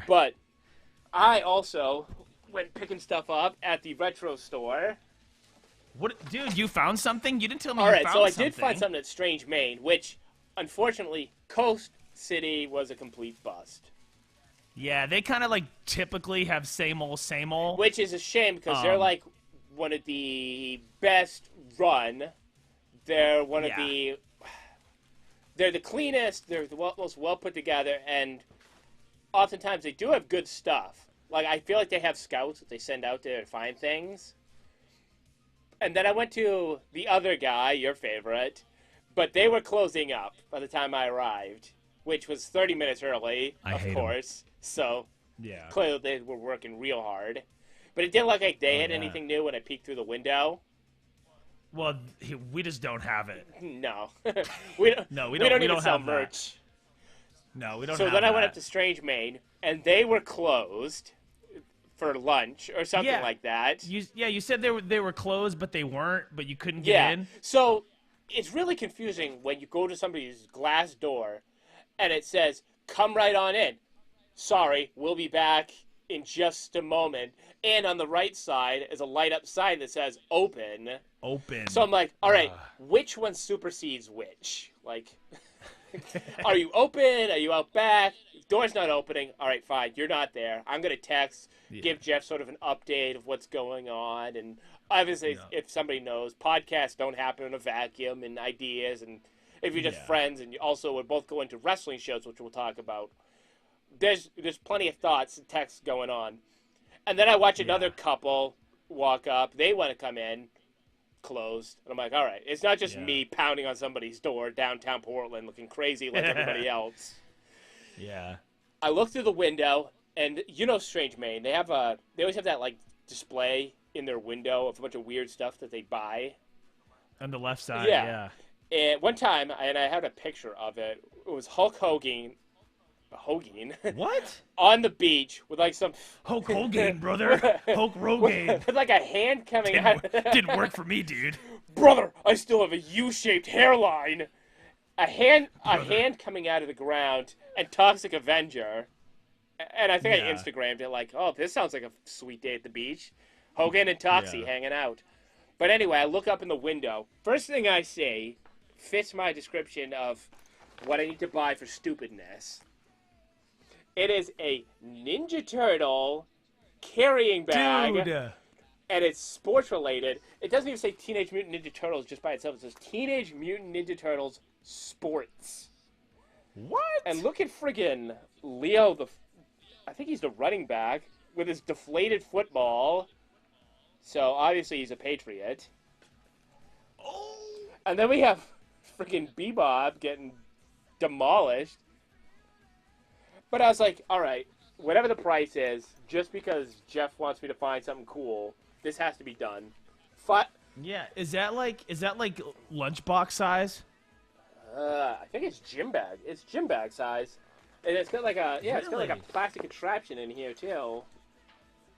But I also went picking stuff up at the retro store. What, dude? You found something? You didn't tell me All you right, found so I something. did find something at Strange Maine, which, unfortunately, Coast City was a complete bust. Yeah, they kind of like typically have same old, same old. Which is a shame because they're like one of the best run. They're one of the. They're the cleanest. They're the most well put together, and oftentimes they do have good stuff. Like I feel like they have scouts that they send out there to find things. And then I went to the other guy, your favorite, but they were closing up by the time I arrived, which was 30 minutes early, of course. So clearly they were working real hard. But it didn't look like they had anything new when I peeked through the window. Well, we just don't have it. No. we don't even sell merch. No, we don't So have then I went that. up to Strange Maine, and they were closed for lunch or something like that. You said they were closed, but they weren't, but you couldn't get in. So it's really confusing when you go to somebody's glass door and it says, come right on in. Sorry, we'll be back in just a moment. And on the right side is a light-up sign that says open. Open. So I'm like, all right, which one supersedes which? Like, are you open? Are you out back? Door's not opening. All right, fine. You're not there. I'm going to text, give Jeff sort of an update of what's going on. And obviously, if somebody knows, podcasts don't happen in a vacuum, and ideas. And if you're just friends and you also we're both going to wrestling shows, which we'll talk about, there's plenty of thoughts and texts going on. And then I watch another couple walk up. They want to come in. Closed. And I'm like, all right, it's not just me pounding on somebody's door downtown Portland looking crazy like everybody else. Yeah. I look through the window, and you know Strange Maine, they always have that like display in their window of a bunch of weird stuff that they buy. On the left side, yeah. And one time, and I had a picture of it, it was Hulk Hogan. What? On the beach with like some Hulk Hogan, brother. Hulk Rogan. With like a hand coming out. Didn't work for me, dude. Brother, I still have a U-shaped hairline. A hand coming out of the ground, and Toxic Avenger. And I think I Instagrammed it like, oh, this sounds like a sweet day at the beach. Hogan and Toxie hanging out. But anyway, I look up in the window. First thing I see fits my description of what I need to buy for stupidness. It is a Ninja Turtle carrying bag. Dude. And it's sports related. It doesn't even say Teenage Mutant Ninja Turtles just by itself. It says Teenage Mutant Ninja Turtles Sports. What? And look at friggin' Leo, I think he's the running back, with his deflated football. So obviously he's a Patriot. Oh. And then we have friggin' Bebop getting demolished. But I was like, all right, whatever the price is, just because Jeff wants me to find something cool, this has to be done. Yeah, is that like lunchbox size? I think it's gym bag. It's gym bag size, and it's got like it's got like a plastic contraption in here too.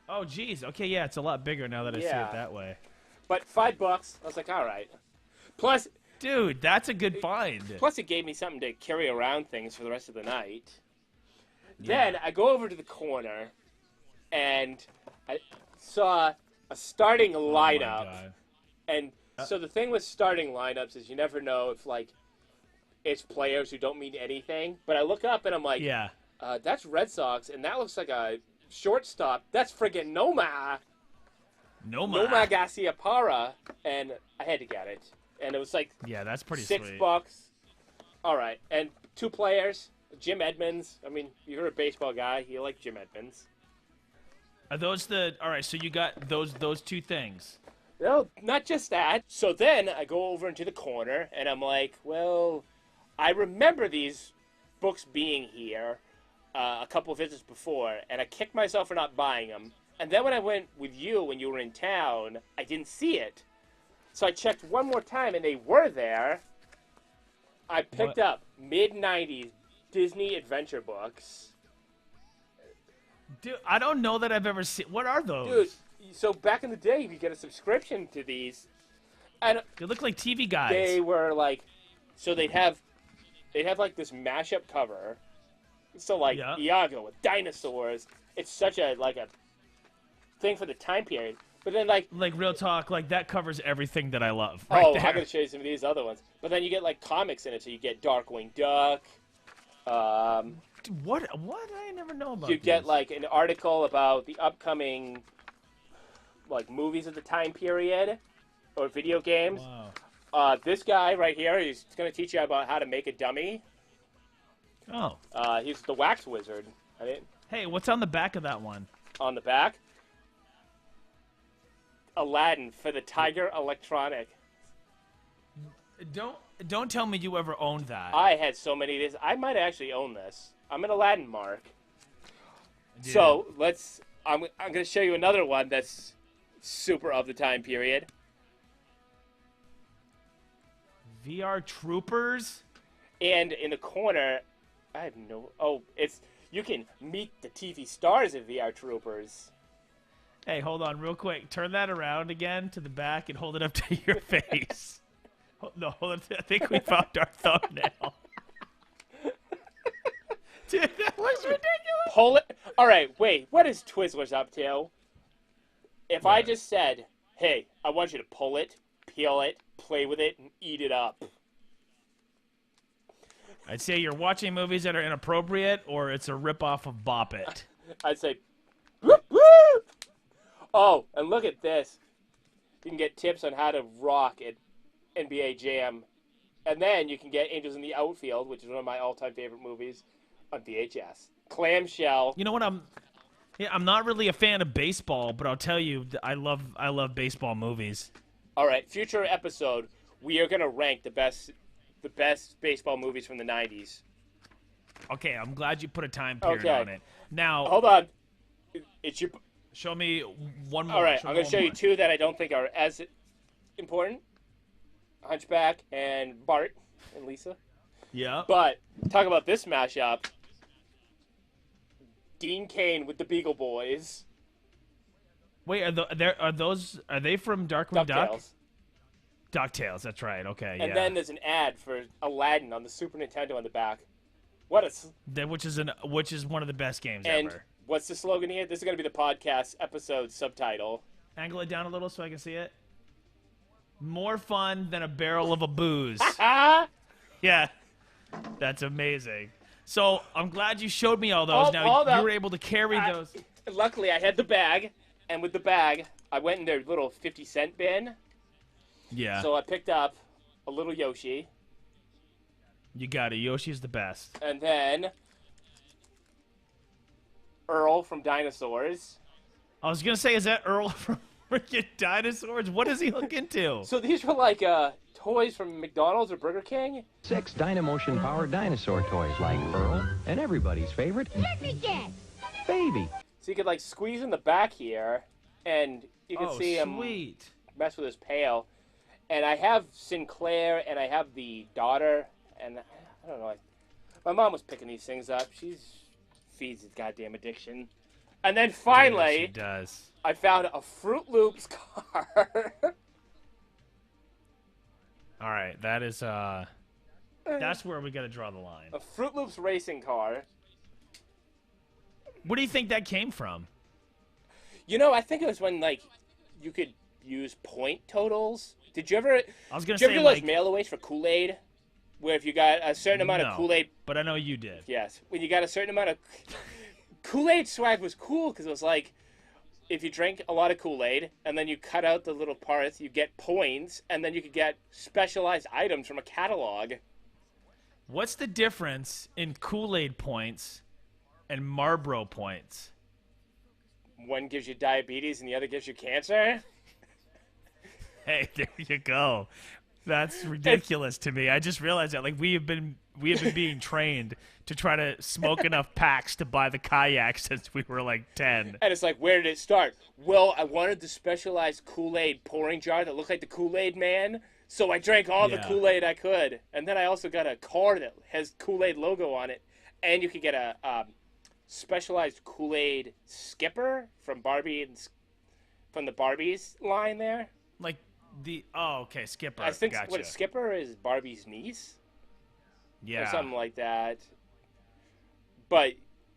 Oh, geez. Okay, yeah, it's a lot bigger now that I see it that way. But $5, I was like, all right. Plus, dude, that's a good find. Plus, it gave me something to carry around things for the rest of the night. Yeah. Then I go over to the corner, and I saw a starting lineup. And so the thing with starting lineups is you never know if, like, it's players who don't mean anything. But I look up, and I'm like, that's Red Sox, and that looks like a shortstop. That's friggin' Nomar Garciaparra. And I had to get it. And it was like that's pretty $6. All right. And 2 players. Jim Edmonds. I mean, you're a baseball guy. You like Jim Edmonds. Are those all right, so you got those 2 things. No, not just that. So then I go over into the corner, and I'm like, well, I remember these books being here a couple of visits before, and I kicked myself for not buying them. And then when I went with you when you were in town, I didn't see it. So I checked one more time, and they were there. I picked up mid-90s Disney adventure books. Dude, I don't know that I've ever seen. What are those? Dude, so back in the day, you could get a subscription to these. And they look like TV guides. They were like, so they'd have like this mashup cover So like Iago with Dinosaurs, it's such a thing for the time period. But then like real talk, like that covers everything that I love. Right there. I'm gonna show you some of these other ones. But then you get like comics in it, so you get Darkwing Duck. What I never know about. You get like an article about the upcoming like movies of the time period or video games. Wow. This guy right here, he's gonna teach you about how to make a dummy. Oh. He's the wax wizard. Hey, what's on the back of that one? On the back, Aladdin for the Tiger Electronic. Don't tell me you ever owned that. I had so many of these. I might actually own this. I'm an Aladdin mark. Yeah. So I'm going to show you another one that's super of the time period. VR Troopers? And in the corner, I have no... Oh, you can meet the TV stars of VR Troopers. Hey, hold on real quick. Turn that around again to the back and hold it up to your face. No, hold on. I think we found our thumbnail. Dude, that looks ridiculous. Pull it. All right, wait. What is Twizzlers up to? If I just said, hey, I want you to pull it, peel it, play with it, and eat it up. I'd say you're watching movies that are inappropriate, or it's a ripoff of Bop It. I'd say, whoop, whoop. Oh, and look at this. You can get tips on how to rock at NBA Jam. And then you can get Angels in the Outfield, which is one of my all-time favorite movies, on VHS. Clamshell. You know what? I'm not really a fan of baseball, but I'll tell you, I love baseball movies. All right, future episode, we are going to rank the best baseball movies from the 90s. Okay, I'm glad you put a time period on it. Now, hold on. It's your... Show me one more. All right, I'm going to show you two that I don't think are as important. Hunchback and Bart and Lisa. Yeah. But talk about this mashup. Dean Cain with the Beagle Boys. Wait, are they from Darkwing Duck? DuckTales. DuckTales, that's right. Okay, yeah. And then there's an ad for Aladdin on the Super Nintendo on the back. Which is one of the best games and ever. What's the slogan here? This is going to be the podcast episode subtitle. Angle it down a little so I can see it. More fun than a barrel of a booze. Yeah, that's amazing. So I'm glad you showed me all those. Now you were able to carry those. Luckily, I had the bag, and with the bag, I went in their little 50-cent bin. Yeah. So I picked up a little Yoshi. You got it. Yoshi's the best. And then Earl from Dinosaurs. I was gonna say, is that Earl from freaking Dinosaurs? What does he look into? So these were like toys from McDonald's or Burger King. 6 Dynamotion powered dinosaur toys like Earl and everybody's favorite Baby. So you could like squeeze in the back here, and you can see him mess with his pail. And I have Sinclair, and I have the daughter, and I don't know. My mom was picking these things up. She feeds his goddamn addiction. And then finally, she does. I found a Fruit Loops car. All right, that is that's where we got to draw the line. A Fruit Loops racing car. Where do you think that came from? You know, I think it was when like you could use point totals. Did you ever? I was gonna say, do those mail-aways for Kool-Aid, where if you got a certain amount of Kool-Aid, but I know you did. Yes, when you got a certain amount of Kool-Aid swag was cool because it was like if you drank a lot of Kool-Aid and then you cut out the little parts, you get points, and then you could get specialized items from a catalog. What's the difference in Kool-Aid points and Marboro points? One gives you diabetes and the other gives you cancer. Hey, there you go. That's ridiculous to me. I just realized that. Like we have been being trained to try to smoke enough packs to buy the kayak since we were like 10. And it's like, where did it start? Well, I wanted the specialized Kool-Aid pouring jar that looked like the Kool-Aid Man, so I drank all the Kool-Aid I could. And then I also got a car that has Kool-Aid logo on it, and you could get a specialized Kool-Aid skipper from Barbie and from the Barbies line there. Like okay, Skipper. I think gotcha. What Skipper is Barbie's niece. Yeah, or something like that. but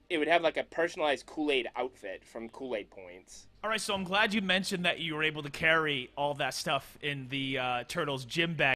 it would have like a personalized Kool-Aid outfit from Kool-Aid points. All right, so I'm glad you mentioned that you were able to carry all that stuff in the Turtles gym bag.